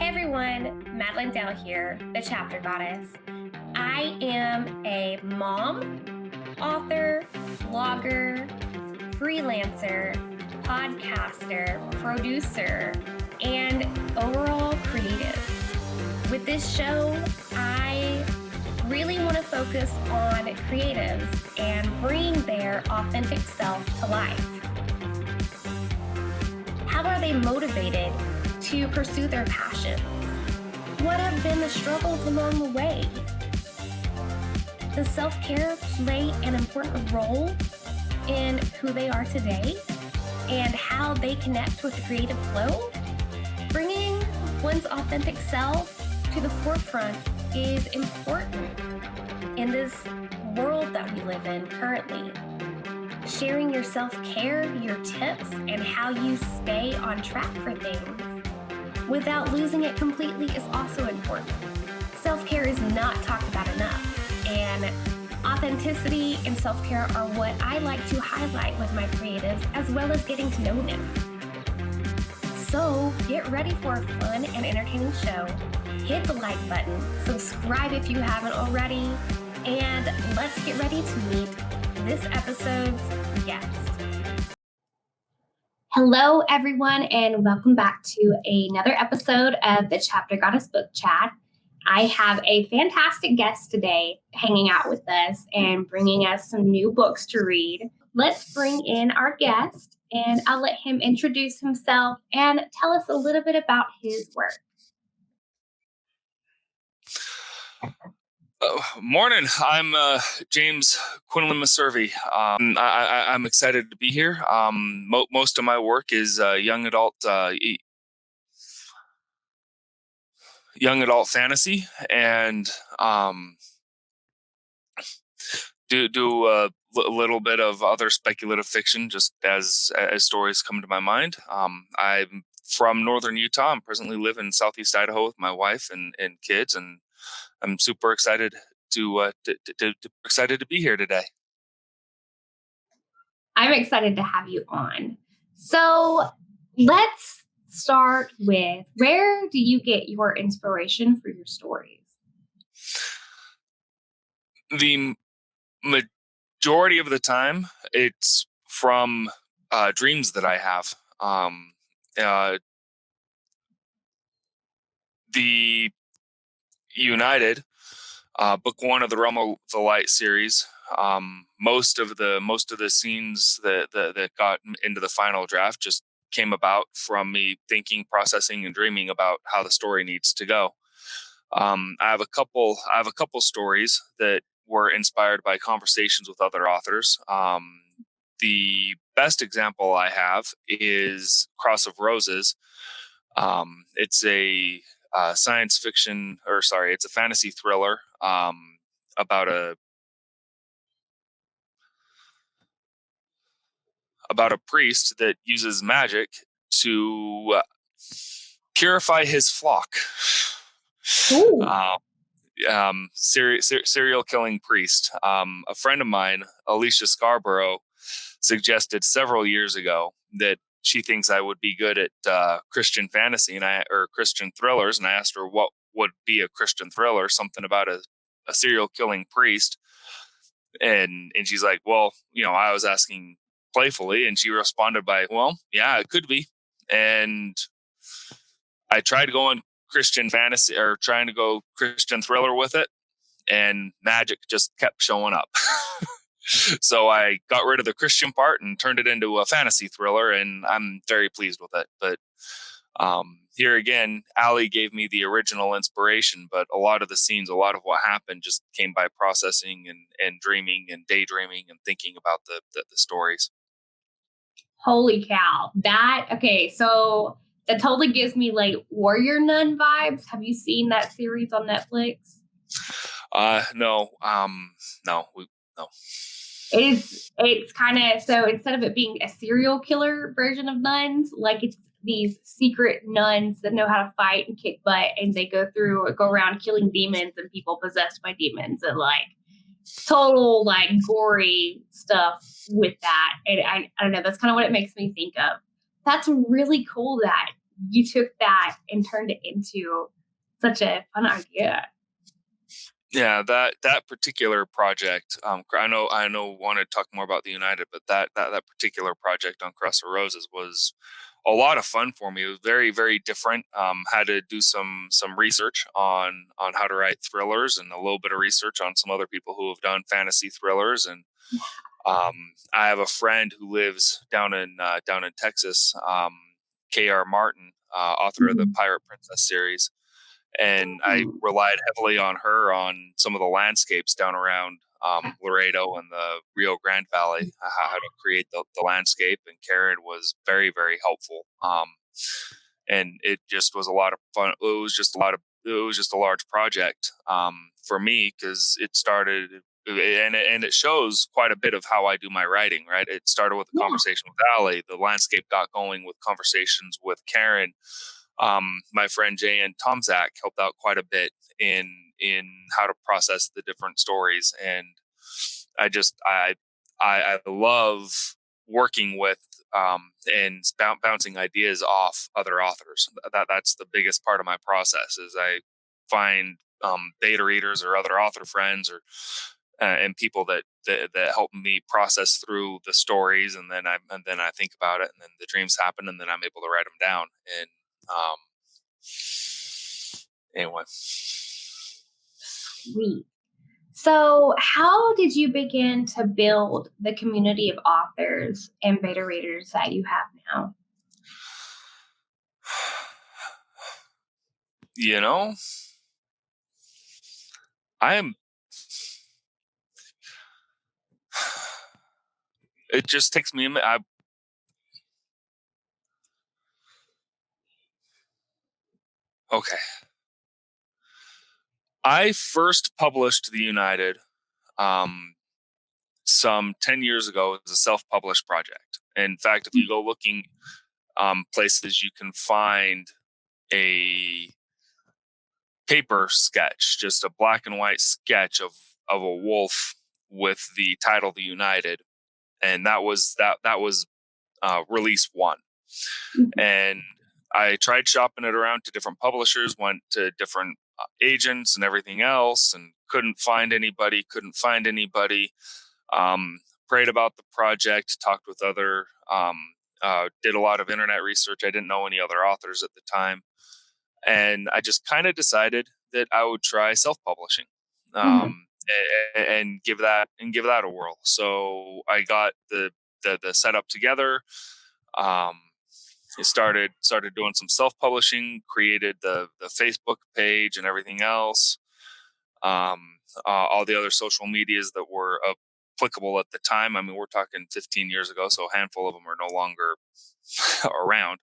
Hey everyone, Madilynn here, the chapter goddess. I am a mom, author, blogger, freelancer, podcaster, producer, and overall creative. With this show, I really want to focus on creatives and bring their authentic self to life. How are they motivated to pursue their passions? What have been the struggles along the way? Does self-care play an important role in who they are today and how they connect with the creative flow? Bringing one's authentic self to the forefront is important in this world that we live in currently. Sharing your self-care, your tips, and how you stay on track for things without losing it completely is also important. Self-care is not talked about enough, and authenticity and self-care are what I like to highlight with my creatives, as well as getting to know them. So get ready for a fun and entertaining show. Hit the like button, subscribe if you haven't already, and let's get ready to meet this episode's guest. Hello, everyone, and welcome back to another episode of the Chapter Goddess Book Chat. I have a fantastic guest today hanging out with us and bringing us some new books to read. Let's bring in our guest, and I'll let him introduce himself and tell us a little bit about his work. Morning. I'm James Meservy. I'm excited to be here. Most of my work is young adult fantasy, and do a little bit of other speculative fiction, just as stories come to my mind. I'm from northern Utah. I presently live in southeast Idaho with my wife and kids, and I'm super excited to be here today. I'm excited to have you on. So let's start with, where do you get your inspiration for your stories? The majority of the time, it's from dreams that I have. The United, book one of the Realm of the Light series. Most of the scenes that got into the final draft just came about from me thinking, processing, and dreaming about how the story needs to go. I have a couple stories that were inspired by conversations with other authors. The best example I have is Cross of Roses. It's a science fiction, it's a fantasy thriller about a priest that uses magic to purify his flock. Serial killing priest. A friend of mine, Alicia Scarborough, suggested several years ago that she thinks I would be good at Christian fantasy or Christian thrillers, and I asked her what would be a Christian thriller, something about a serial killing priest, and she's like, well, I was asking playfully, and she responded by, well, yeah, it could be. And I tried going Christian fantasy, or trying to go Christian thriller with it, and magic just kept showing up. So I got rid of the Christian part and turned it into a fantasy thriller, and I'm very pleased with it. But here again, Allie gave me the original inspiration, but a lot of the scenes, a lot of what happened just came by processing and dreaming and daydreaming and thinking about the stories. Holy cow. So that totally gives me like Warrior Nun vibes. Have you seen that series on Netflix? No. It's kind of, so instead of it being a serial killer version of nuns, like it's these secret nuns that know how to fight and kick butt, and they go around killing demons and people possessed by demons, and like total like gory stuff with that. And I don't know, that's kind of what it makes me think of. That's really cool that you took that and turned it into such a fun idea. Yeah, that particular project, I want to talk more about the United, but that particular project on Cross of Roses was a lot of fun for me. It was very, very different. Had to do some research on how to write thrillers, and a little bit of research on some other people who have done fantasy thrillers. And I have a friend who lives down in Texas, K.R. Martin, author of the Pirate Princess series. And I relied heavily on her on some of the landscapes down around Laredo and the Rio Grande Valley, how to create the landscape. And Karen was very, very helpful. And it just was a lot of fun. It was just a large project for me, because it started, and it shows quite a bit of how I do my writing, right? It started with a conversation with Allie. The landscape got going with conversations with Karen. My friend Jay and Tomzak helped out quite a bit in how to process the different stories. And I love working with and bouncing ideas off other authors. That's the biggest part of my process, is I find beta readers or other author friends, or and people that help me process through the stories, and then I think about it, and then the dreams happen, and then I'm able to write them down. And anyway. Sweet. So, how did you begin to build the community of authors and beta readers that you have now? You know, I am. It just takes me a minute. Okay. I first published the United some 10 years ago as a self-published project. In fact, if you go looking places, you can find a paper sketch, just a black and white sketch of a wolf with the title "The United," and that was release one. And I tried shopping it around to different publishers, went to different agents and everything else, and couldn't find anybody. Prayed about the project, talked with other, did a lot of internet research. I didn't know any other authors at the time. And I just kind of decided that I would try self-publishing, and give that a whirl. So I got the setup together. I started doing some self-publishing, created the Facebook page and everything else. All the other social medias that were applicable at the time. I mean, we're talking 15 years ago, so a handful of them are no longer around.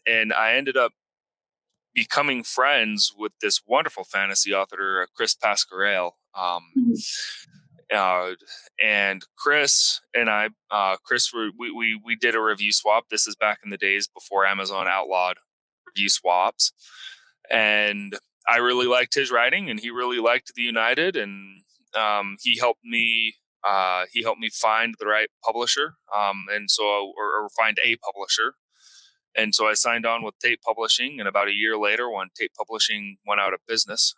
And I ended up becoming friends with this wonderful fantasy author, Chris Pasquarel. And Chris and I, we did a review swap. This is back in the days before Amazon outlawed review swaps. And I really liked his writing, and he really liked the United. And he helped me find the right publisher, and so or find a publisher. And so I signed on with Tate Publishing, and about a year later, when Tate Publishing went out of business,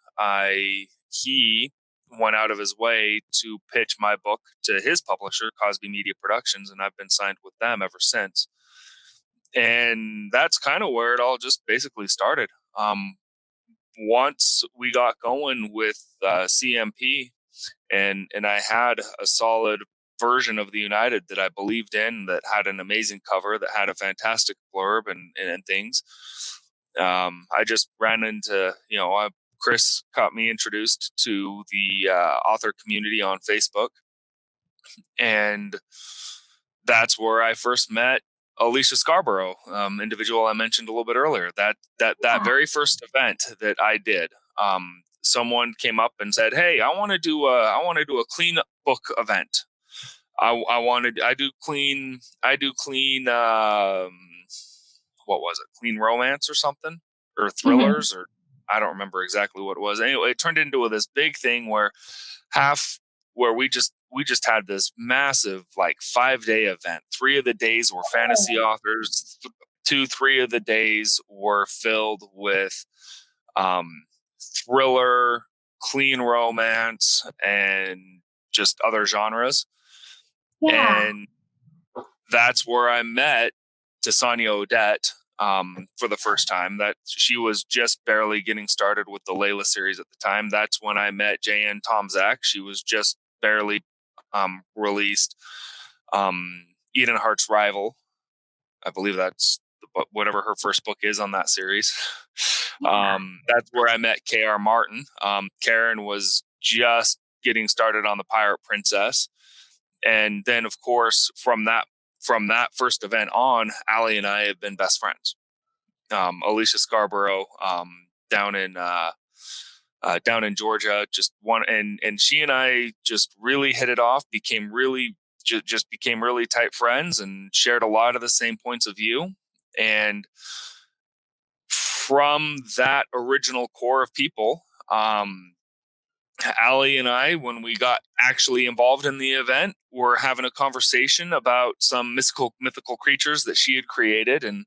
he went out of his way to pitch my book to his publisher, Cosby Media Productions, and I've been signed with them ever since. And that's kind of where it all just basically started. Once we got going with CMP, and I had a solid version of the United that I believed in, that had an amazing cover, that had a fantastic blurb and things. I just ran into, Chris got me introduced to the author community on Facebook. And that's where I first met Alicia Scarborough, individual I mentioned a little bit earlier. That very first event that I did, someone came up and said, "Hey, I want to do a clean book event. I do clean, what was it? Clean romance or something, or thrillers, or I don't remember exactly what it was. Anyway, it turned into this big thing where we just had this massive, like, 5-day event. 3 of the days were fantasy authors. 2-3 of the days were filled with thriller, clean romance, and just other genres. Yeah. And that's where I met Tasania Odette for the first time. That she was just barely getting started with the Layla series at the time. That's when I met J.N. Tomzak. She was just barely released. Eden Hart's Rival, I believe that's whatever her first book is on that series. Yeah. That's where I met K.R. Martin. Karen was just getting started on the Pirate Princess. And then, of course, from that first event on, Allie and I have been best friends. Alicia Scarborough, down in Georgia, just one, and she and I just really hit it off. Became really tight friends, and shared a lot of the same points of view. And from that original core of people, Allie and I, when we got actually involved in the event, were having a conversation about some mythical creatures that she had created. And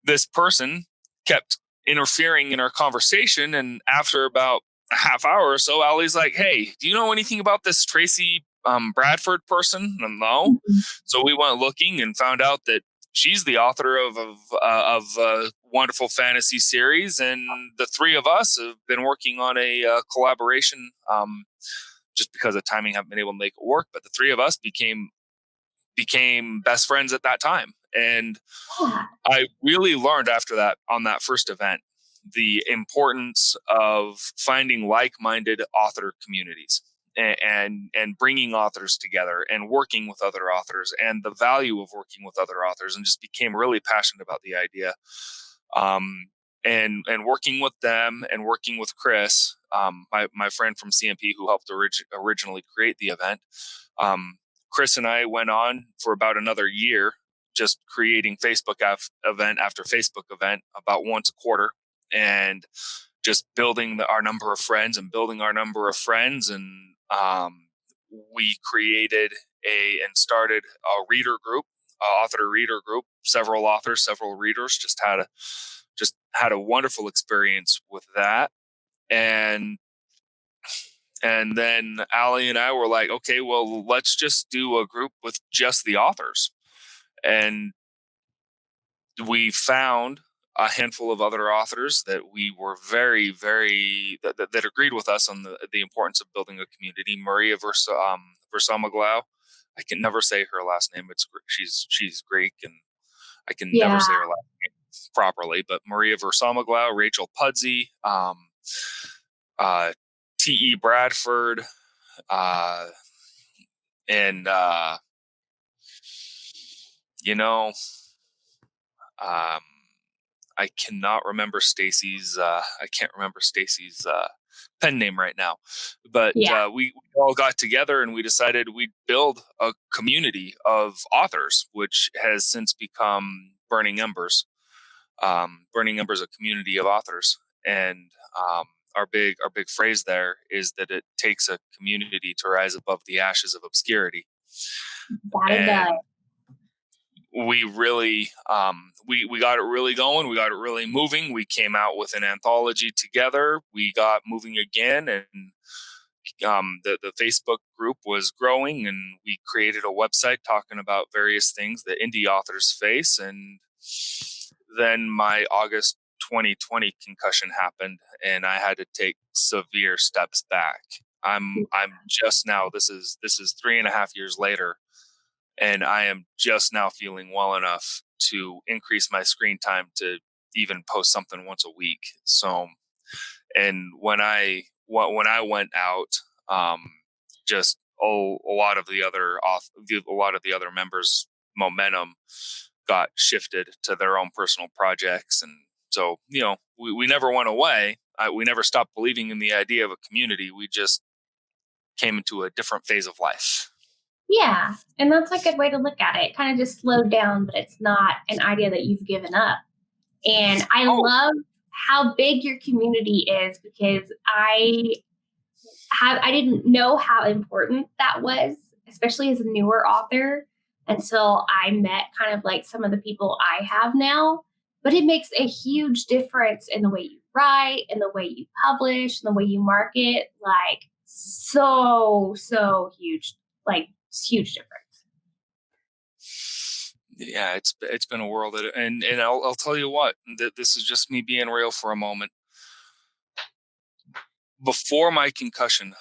this person kept interfering in our conversation. And after about a half hour or so, Allie's like, "Hey, do you know anything about this Tracy Bradford person?" And no. Mm-hmm. So we went looking and found out that she's the author of a wonderful fantasy series, and the three of us have been working on a collaboration. Just because of timing, haven't been able to make it work, but the three of us became best friends at that time. And I really learned after that, on that first event, the importance of finding like-minded author communities and bringing authors together and working with other authors, and the value of working with other authors, and just became really passionate about the idea. And working with them and working with Chris, my friend from CMP who helped originally create the event. Chris and I went on for about another year, just creating Facebook event after Facebook event about once a quarter, and just building our number of friends. And we created and started a reader group, author reader group, several authors, several readers. Just had a wonderful experience with that. And then Allie and I were like, okay, well, let's just do a group with just the authors. And we found a handful of other authors that we were very, very, that agreed with us on the importance of building a community. Maria Versamaglau. I can never say her last name. She's Greek, and I can never say her last name properly. But Maria Versamaglau, Rachel Pudsey, T.E. Bradford, and I cannot remember Stacy's. I can't remember Stacy's pen name right now, but we all got together and we decided we'd build a community of authors, which has since become Burning Embers. Burning Embers, a community of authors, and our big phrase there is that it takes a community to rise above the ashes of obscurity. And we really we got it really going. We got it really moving. We came out with an anthology together. We got moving again, and the Facebook group was growing, and we created a website talking about various things that indie authors face. And then my August 2020 concussion happened, and I had to take severe steps back. I'm just now, this is 3.5 years later, and I am just now feeling well enough to increase my screen time to even post something once a week. So, and when I went out, just a lot of the other members' momentum got shifted to their own personal projects. And so, we never went away. We never stopped believing in the idea of a community. We just came into a different phase of life. Yeah, and that's a good way to look at it. Kind of just slowed down, but it's not an idea that you've given up. And I love how big your community is, because I didn't know how important that was, especially as a newer author. until I met kind of like some of the people I have now. But it makes a huge difference in the way you write, in the way you publish, in the way you market. Like, so huge, like huge difference. Yeah, it's been a world, and I'll tell you what, that this is just me being real for a moment. Before my concussion,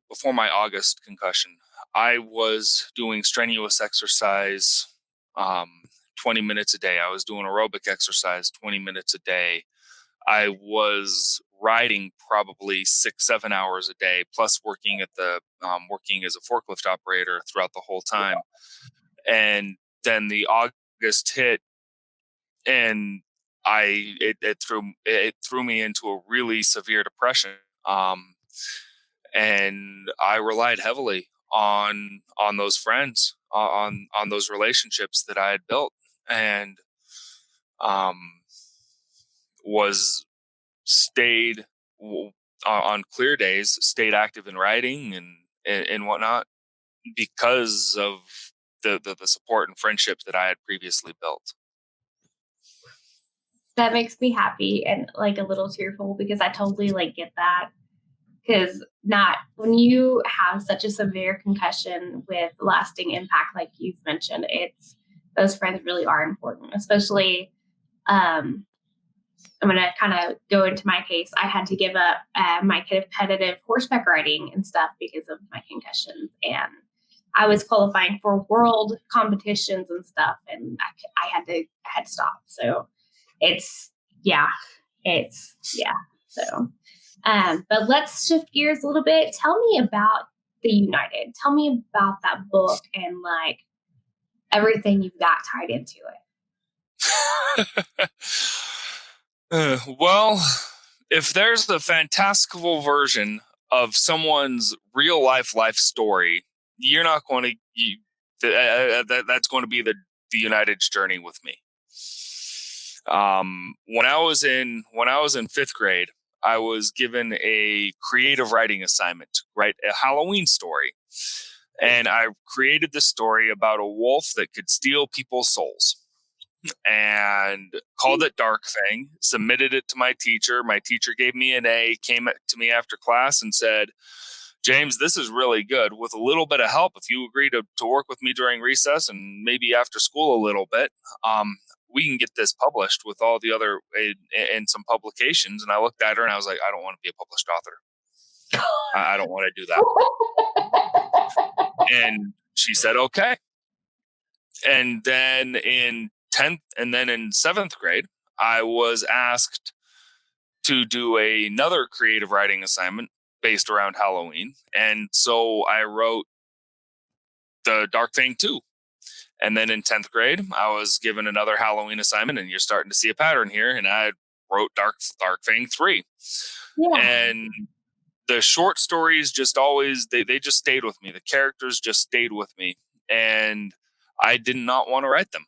before my August concussion, I was doing strenuous exercise, 20 minutes a day. I was doing aerobic exercise 20 minutes a day. I was riding probably 6-7 hours a day, plus working at working as a forklift operator throughout the whole time. And then the August hit, and it threw me into a really severe depression. Um, and I relied heavily on those friends, on those relationships that I had built, and um, was stayed on clear days, stayed active in writing and whatnot because of the support and friendships that I had previously built. That makes me happy and like a little tearful because I totally like get that. Because not when you have such a severe concussion with lasting impact, like you've mentioned, it's those friends really are important, especially um, I'm going to kind of go into my case. I had to give up my competitive horseback riding and stuff because of my concussions. And I was qualifying for world competitions and stuff. And I had to stop. So it's, yeah, yeah. So, but let's shift gears a little bit. Tell me about The United. Tell me about that book and like everything you've got tied into it. Well, if there's a fantastical version of someone's real life story, you're not going to. That's going to be the United's journey with me. When I was in fifth grade, I was given a creative writing assignment to write a Halloween story, and I created this story about a wolf that could steal people's souls, and called it Dark Fang, submitted it to my teacher. My teacher gave me an A, came to me after class and said, James, this is really good. With a little bit of help, if you agree to work with me during recess and maybe after school a little bit, we can get this published with all the other in some publications. And I looked at her and I was like, I don't want to be a published author. I don't want to do that. And she said, okay. And then in 10th and then in 7th grade, I was asked to do another creative writing assignment based around Halloween. And so I wrote the Dark Fang 2. And then in 10th grade, I was given another Halloween assignment, and you're starting to see a pattern here. And I wrote Dark Fang 3. Yeah. And the short stories just always, they just stayed with me. The characters just stayed with me. And I did not want to write them.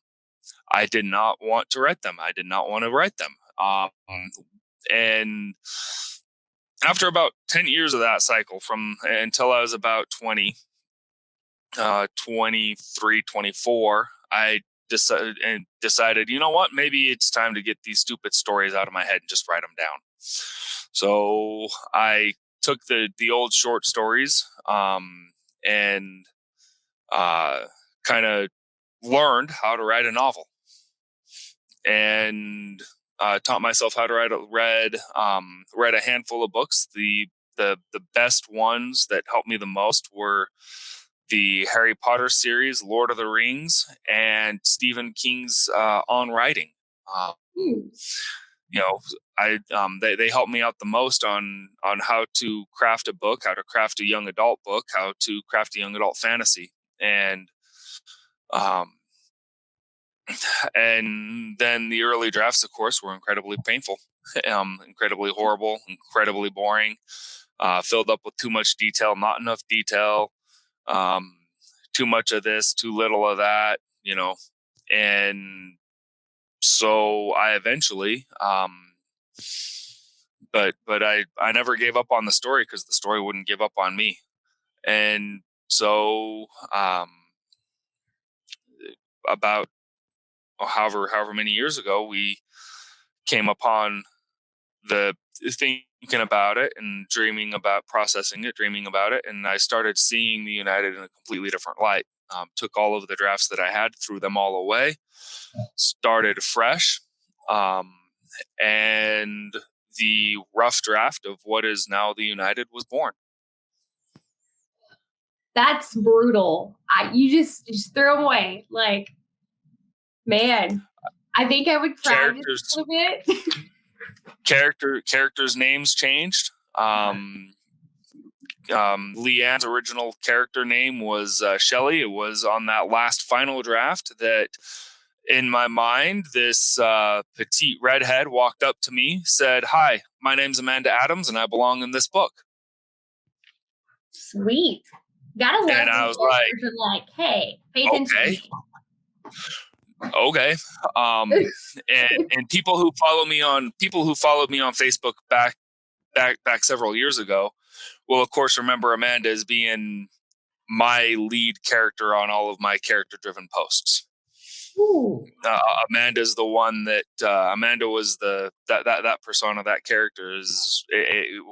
I did not want to write them. I did not want to write them. And after about 10 years of that cycle, from until I was about 23, 24, I decided, you know what, maybe it's time to get these stupid stories out of my head and just write them down. So I took the old short stories and kind of learned how to write a novel, and taught myself how to read a handful of books. The best ones that helped me the most were the Harry Potter series, Lord of the Rings, and Stephen King's On Writing. You know, they helped me out the most on how to craft a book, how to craft a young adult book, how to craft a young adult fantasy, and then the early drafts, of course, were incredibly painful, incredibly horrible, incredibly boring, filled up with too much detail, not enough detail, too much of this, too little of that, and so I eventually, but I never gave up on the story because the story wouldn't give up on me. And so, about however many years ago, we came upon the thinking about it and dreaming about it. And I started seeing the United in a completely different light. Took all of the drafts that I had, threw them all away, started fresh. And the rough draft of what is now the United was born. That's brutal. You just throw them away. Like, man, I think I would cry just a little bit. Characters' names changed. Leanne's original character name was Shelley. It was on that last final draft that, in my mind, this petite redhead walked up to me, said, "Hi, my name's Amanda Adams, and I belong in this book." Sweet. Gotta love and I was like, hey, pay attention to me. Okay. And people who followed me on Facebook back several years ago will of course remember Amanda as being my lead character on all of my character driven posts. Amanda's the one that Amanda was that persona, that character is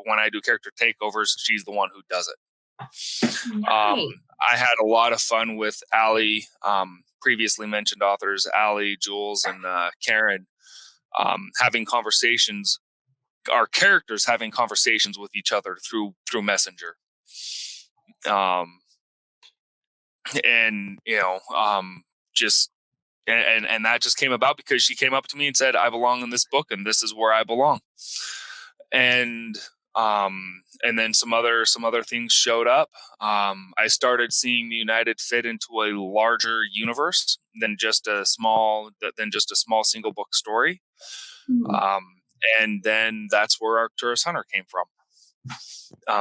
when I do character takeovers, she's the one who does it. Nice. I had a lot of fun with Allie, previously mentioned authors Allie, Jules, and Karen, having conversations. Our characters having conversations with each other through Messenger, and just and that just came about because she came up to me and said, "I belong in this book, and this is where I belong." And then some other things showed up. I started seeing the United fit into a larger universe than just a small single book story. And then that's where Arcturus Hunter came from.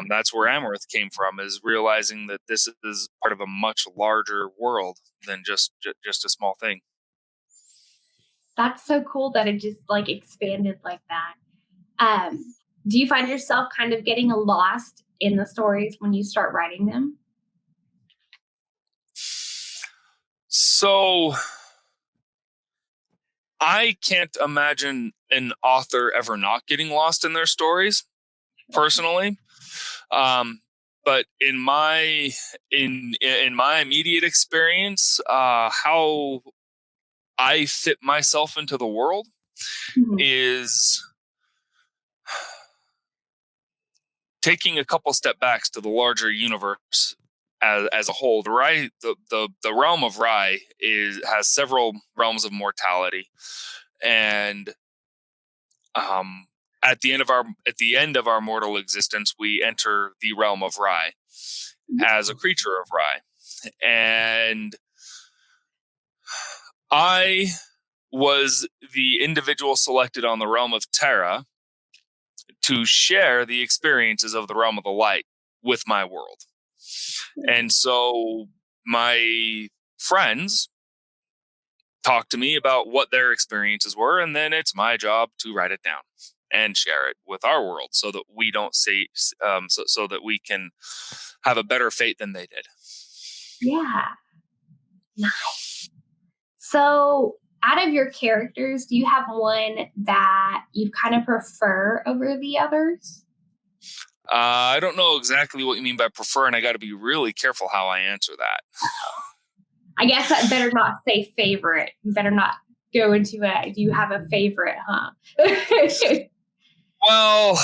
That's where Amaranth came from, is realizing that this is part of a much larger world than just a small thing. That's so cool that it just like expanded like that. Do you find yourself kind of getting lost in the stories when you start writing them? So I can't imagine an author ever not getting lost in their stories, personally. But in my immediate experience, how I fit myself into the world is taking a couple step backs to the larger universe as a whole. The realm of Rai has several realms of mortality, and at the end of our mortal existence, we enter the realm of Rai as a creature of Rai, and I was the individual selected on the realm of Terra to share the experiences of the realm of the light with my world. And so my friends talked to me about what their experiences were, and then it's my job to write it down and share it with our world so that we don't say so that we can have a better fate than they did. Yeah. Nice. So out of your characters, do you have one that you kind of prefer over the others? I don't know exactly what you mean by prefer, and I got to be really careful how I answer that. I guess I better not say favorite. You better not go into it. Do you have a favorite, huh? Well,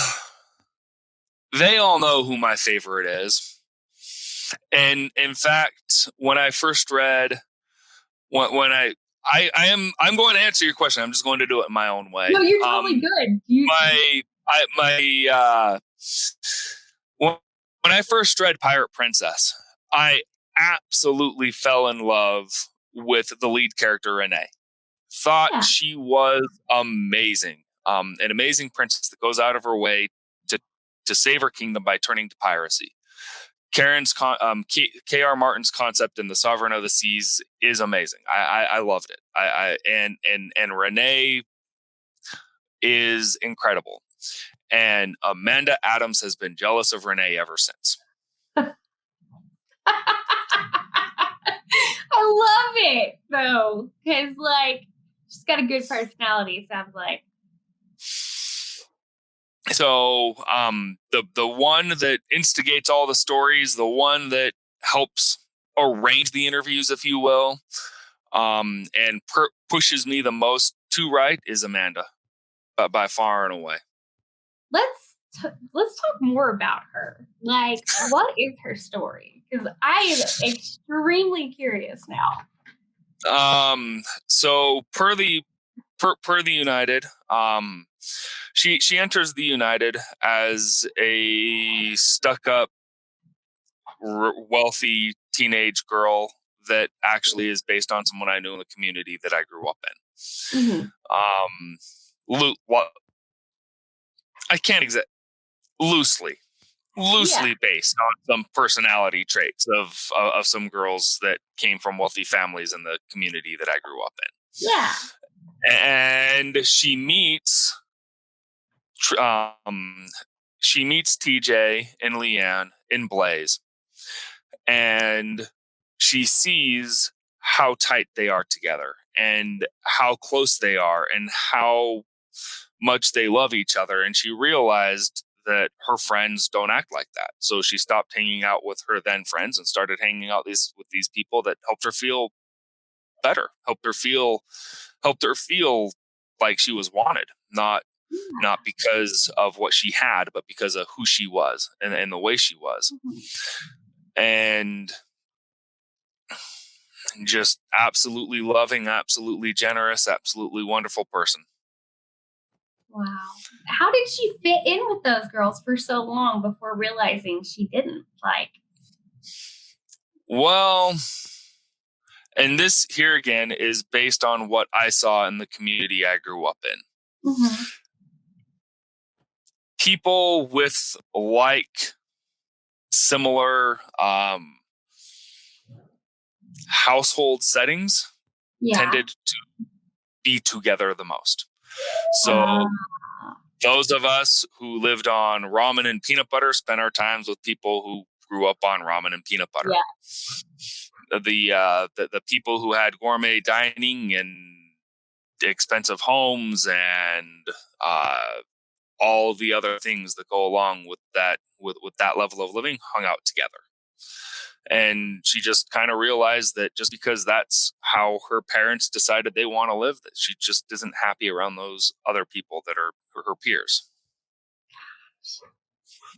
they all know who my favorite is. And in fact, when I first read, I'm going to answer your question. I'm just going to do it in my own way. No, you're totally good. When I first read Pirate Princess, I absolutely fell in love with the lead character, Renee. Thought she was amazing. An amazing princess that goes out of her way to save her kingdom by turning to piracy. K.R. Martin's concept in The Sovereign of the Seas is amazing. I loved it. And Renee is incredible. And Amanda Adams has been jealous of Renee ever since. I love it though, because like she's got a good personality. Sounds like. So the one that instigates all the stories, the one that helps arrange the interviews, if you will, and pushes me the most to write is Amanda, by far and away. Let's talk more about her. Like, what is her story? Because I am extremely curious now. So per the United, she enters the United as a stuck-up, wealthy teenage girl that actually is based on someone I knew in the community that I grew up in. I can't loosely based on some personality traits of some girls that came from wealthy families in the community that I grew up in. Yeah. And she meets TJ and Leanne in Blaze, and she sees how tight they are together and how close they are and how much they love each other. And she realized that her friends don't act like that. So she stopped hanging out with her then friends and started hanging out with these people that helped her feel better, helped her feel like she was wanted, not because of what she had, but because of who she was and the way she was. And just absolutely loving, absolutely generous, absolutely wonderful person. Wow. How did she fit in with those girls for so long before realizing she didn't like? Well, and this here again is based on what I saw in the community I grew up in. People with similar household settings tended to be together the most. So those of us who lived on ramen and peanut butter spent our times with people who grew up on ramen and peanut butter. The people who had gourmet dining and expensive homes and all the other things that go along with that level of living hung out together. And she just kind of realized that just because that's how her parents decided they want to live, that she just isn't happy around those other people that are her peers.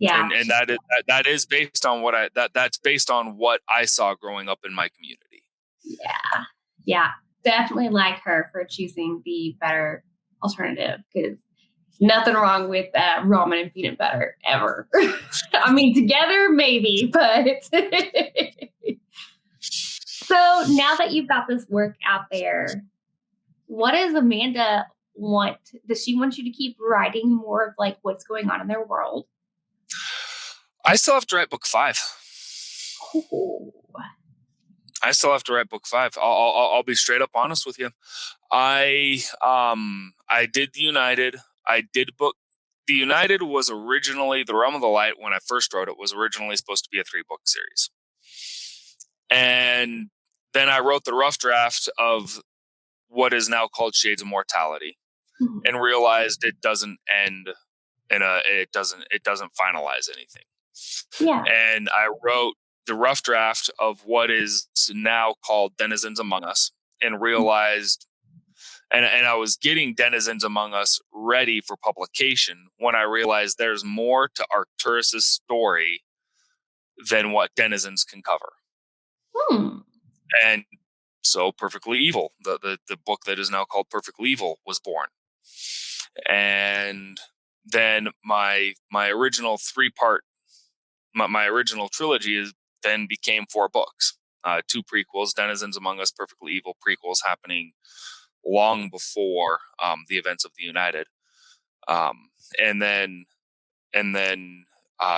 Yeah. And that is based on that's based on what I saw growing up in my community. Yeah. Yeah. Definitely like her for choosing the better alternative, because nothing wrong with ramen and peanut butter ever. I mean, together maybe, but so now that you've got this work out there, what does Amanda want? Does she want you to keep writing more of like what's going on in their world? I still have to write book 5. I still have to write book 5. I'll be straight up honest with you. I did the United. The United was originally, the Realm of the Light, when I first wrote it, was originally supposed to be a 3-book series. And then I wrote the rough draft of what is now called Shades of Mortality, and realized it doesn't end it doesn't finalize anything. Yeah. And I wrote the rough draft of what is now called Denizens Among Us, and realized and I was getting Denizens Among Us ready for publication when I realized there's more to Arcturus's story than what Denizens can cover. And so Perfectly Evil, the book that is now called Perfectly Evil, was born. And then my original 3-part, my original trilogy then became 4 books, 2 prequels, Denizens Among Us, Perfectly Evil prequels happening long before the events of the United, and then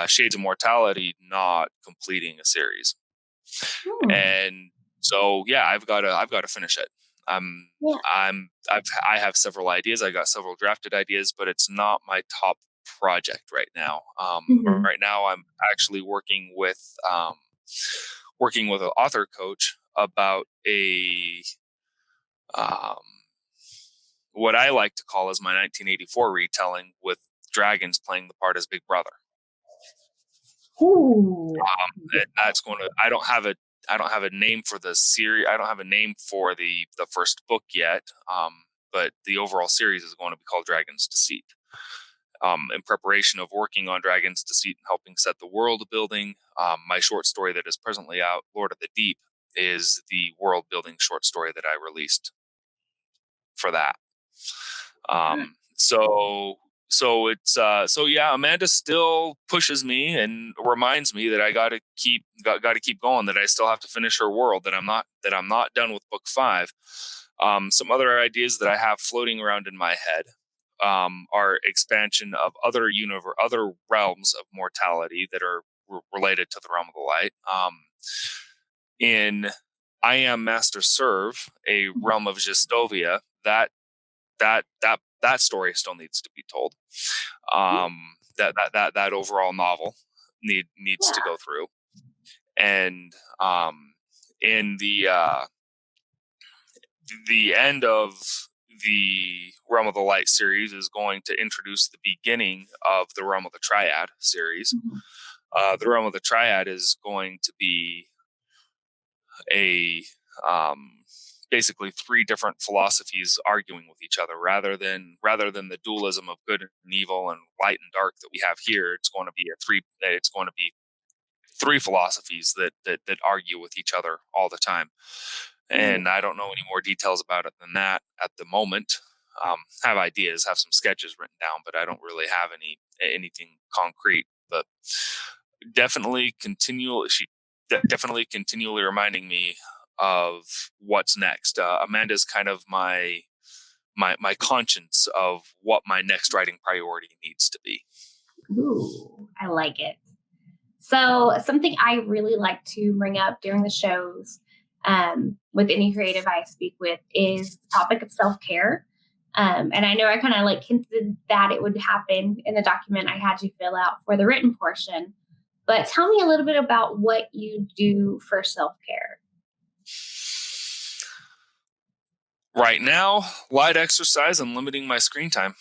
Shades of Mortality not completing a series. And so I've got to finish it. I have several ideas. I got several drafted ideas, but it's not my top project right now. Right now I'm actually working with an author coach about a what I like to call as my 1984 retelling, with dragons playing the part as Big Brother. Ooh. And that's going to. I don't have a name for the series. I don't have a name for the first book yet. But the overall series is going to be called Dragon's Deceit. In preparation of working on Dragon's Deceit and helping set the world building, my short story that is presently out, Lord of the Deep, is the world building short story that I released for that. So it's yeah, Amanda still pushes me and reminds me that I got to keep going, that I still have to finish her world, that I'm not done with book 5. Some other ideas that I have floating around in my head are expansion of other realms of mortality that are related to the realm of the light. In I Am Master Serve, a realm of Gestovia, that story still needs to be told. That overall novel needs to go through. And in the end of the Realm of the Light series is going to introduce the beginning of the Realm of the Triad series. The Realm of the Triad is going to be a basically 3 different philosophies arguing with each other, rather than the dualism of good and evil and light and dark that we have here. It's going to be 3 philosophies that argue with each other all the time. And I don't know any more details about it than that at the moment. Have ideas, have some sketches written down, but I don't really have anything concrete. But definitely continually reminding me of what's next. Amanda's kind of my conscience of what my next writing priority needs to be. Ooh, I like it. So something I really like to bring up during the shows with any creative I speak with is the topic of self-care. And I know I kind of hinted that it would happen in the document I had you fill out for the written portion. But tell me a little bit about what you do for self-care. Right now, light exercise and limiting my screen time.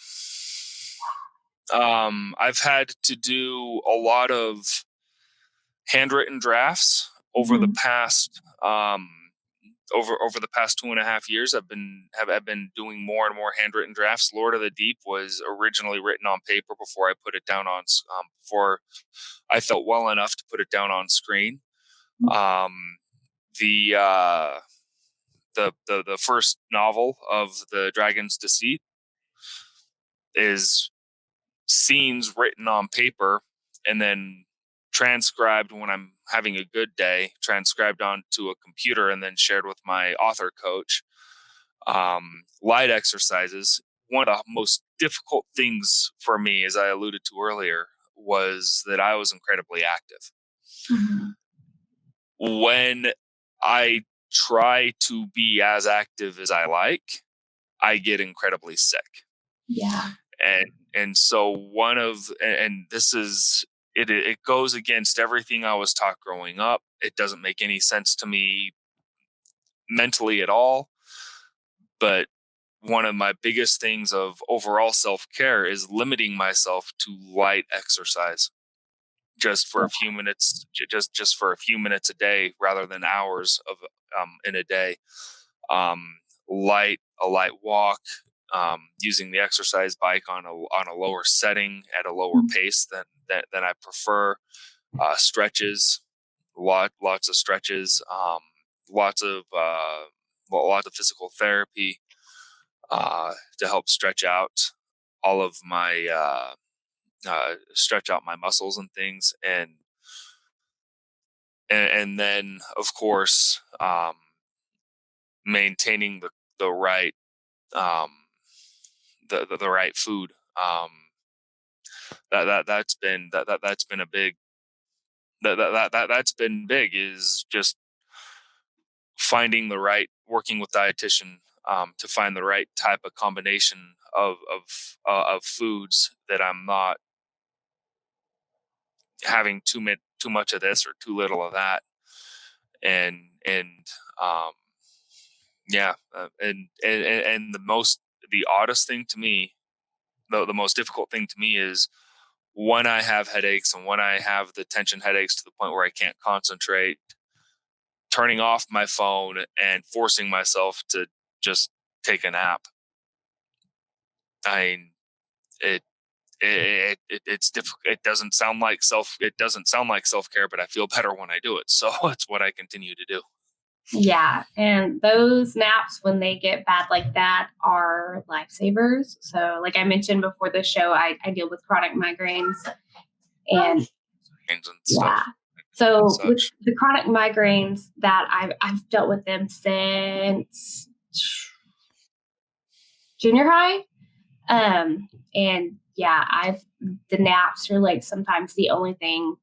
I've had to do a lot of handwritten drafts over the past over the past 2.5 years. I've been doing more and more handwritten drafts. Lord of the Deep was originally written on paper before I put it down on before I felt well enough to put it down on screen. The first novel of the Dragon's Deceit is scenes written on paper and then transcribed when I'm having a good day, transcribed onto a computer and then shared with my author coach. Light exercises. One of the most difficult things for me, as I alluded to earlier, was that I was incredibly active. When I try to be as active as I like, I get incredibly sick. Yeah. And so this is it goes against everything I was taught growing up. It doesn't make any sense to me mentally at all. But one of my biggest things of overall self-care is limiting myself to light exercise, just for a few minutes, just for a few minutes a day, rather than hours of in a day. A light walk, using the exercise bike on a lower setting at a lower pace than I prefer. Stretches, lots of stretches, lots of physical therapy to help stretch out all of my stretch out my muscles and things, and then of course maintaining the right the right food. That's been a big that's been big, is just working with dietitian to find the right type of combination of foods, that I'm not having too much of this or too little of that, and And and the oddest thing to me, the most difficult thing to me is when I have headaches and when I have the tension headaches to the point where I can't concentrate, turning off my phone and forcing myself to just take a nap. I mean, it's difficult. It doesn't sound like self-care, but I feel better when I do it. So it's what I continue to do. Yeah. And those naps, when they get bad like that, are lifesavers. So, like I mentioned before the show, I deal with chronic migraines. And And yeah. stuff. So with the chronic migraines that I've dealt with them since junior high. And yeah, the naps are like sometimes the only thing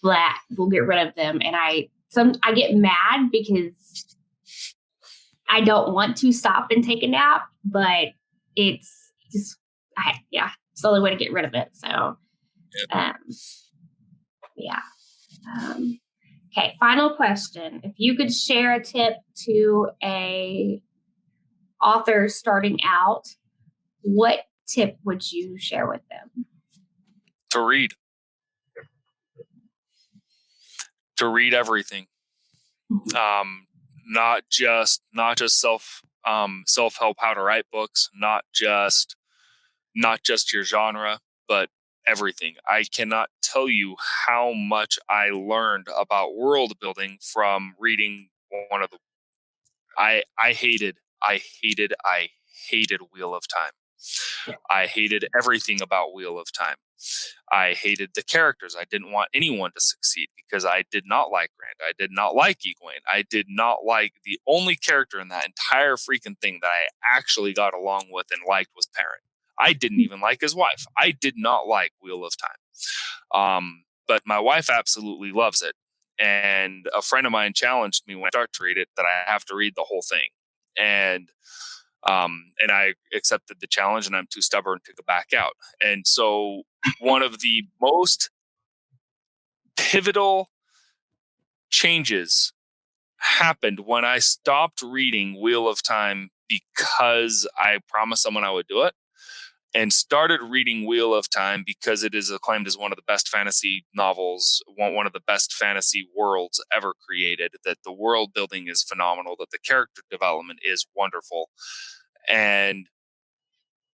that will get rid of them. And I get mad because I don't want to stop and take a nap, but it's just it's the only way to get rid of it. So yeah. Okay, final question. If you could share a tip to a author starting out, what tip would you share with them? To read everything. Not just self-help how to write books, not just your genre, but everything. I cannot tell you how much I learned about world building from reading one of the I hated Wheel of Time. I hated everything about Wheel of Time. I hated the characters. I didn't want anyone to succeed because I did not like Rand. I did not like Egwene. I did not like the only character in that entire freaking thing that I actually got along with and liked was Perrin. I didn't even like his wife. I did not like Wheel of Time. But my wife absolutely loves it. And a friend of mine challenged me when I started to read it that I have to read the whole thing. And I accepted the challenge, and I'm too stubborn to go back out. And so one of the most pivotal changes happened when I stopped reading Wheel of Time because I promised someone I would do it, and started reading Wheel of Time because it is acclaimed as one of the best fantasy novels, one of the best fantasy worlds ever created, that the world building is phenomenal, that the character development is wonderful, and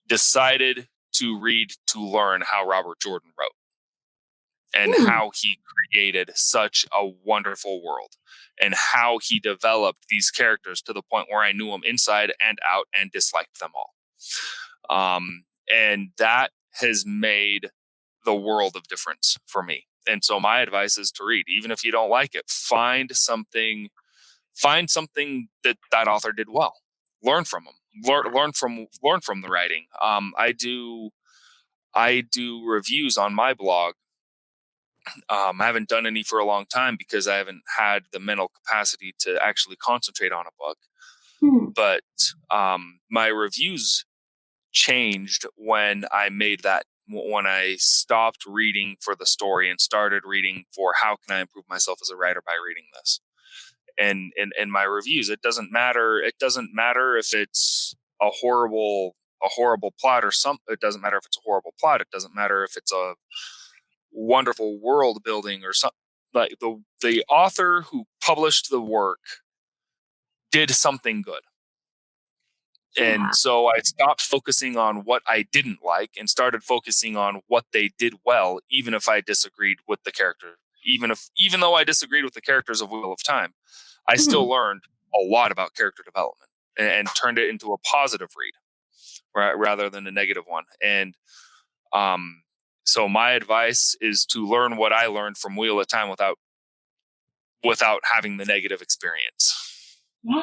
decided to read to learn how Robert Jordan wrote and how he created such a wonderful world and how he developed these characters to the point where I knew them inside and out and disliked them all. And that has made the world of difference for me. And so my advice is to read, even if you don't like it, find something that author did well. Learn from them. Learn from the writing. I do reviews on my blog. I haven't done any for a long time because I haven't had the mental capacity to actually concentrate on a book. But my reviews changed when I stopped reading for the story and started reading for how can I improve myself as a writer by reading this. And in my reviews, it doesn't matter if it's a horrible plot or it doesn't matter if it's a horrible plot. It doesn't matter if it's a wonderful world building or something. Like the author who published the work did something good. And so I stopped focusing on what I didn't like and started focusing on what they did well, even if I disagreed with the character. Even though I disagreed with the characters of Wheel of Time, I still learned a lot about character development and turned it into a positive read rather than a negative one. And so my advice is to learn what I learned from Wheel of Time without having the negative experience. Yeah.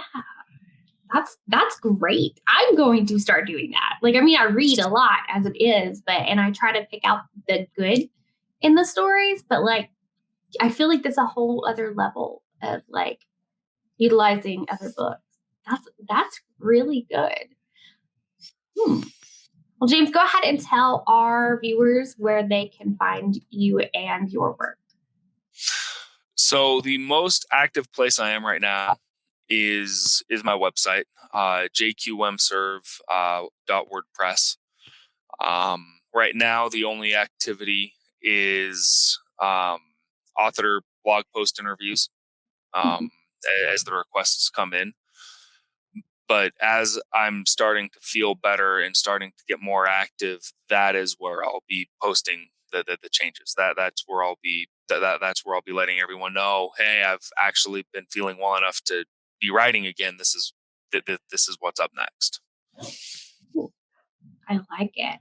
That's great. I'm going to start doing that. Like, I mean, I read a lot as it is, and I try to pick out the good in the stories, but like, I feel like there's a whole other level of like utilizing other books. That's really good. Well, James, go ahead and tell our viewers where they can find you and your work. So the most active place I am right now is my website, jqmserve.wordpress. Right now, the only activity is author blog post interviews as the requests come in. But as I'm starting to feel better and starting to get more active, that is where I'll be posting the changes. That's where I'll be that's where I'll be letting everyone know, hey, I've actually been feeling well enough to be writing again. This is what's up next. I like it.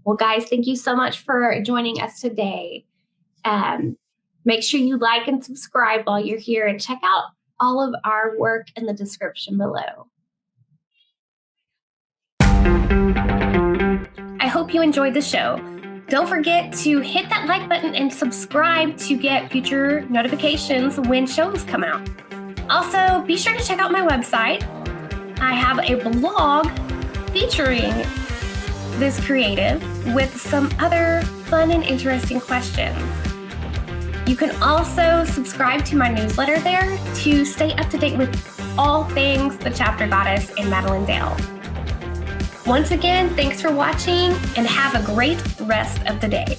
Well, guys, thank you so much for joining us today. Make sure you like and subscribe while you're here, and check out all of our work in the description below. I hope you enjoyed the show. Don't forget to hit that like button and subscribe to get future notifications when shows come out. Also, be sure to check out my website. I have a blog featuring this creative with some other fun and interesting questions. You can also subscribe to my newsletter there to stay up to date with all things the chapter goddess in Madilynn Dale. Once again, thanks for watching and have a great rest of the day.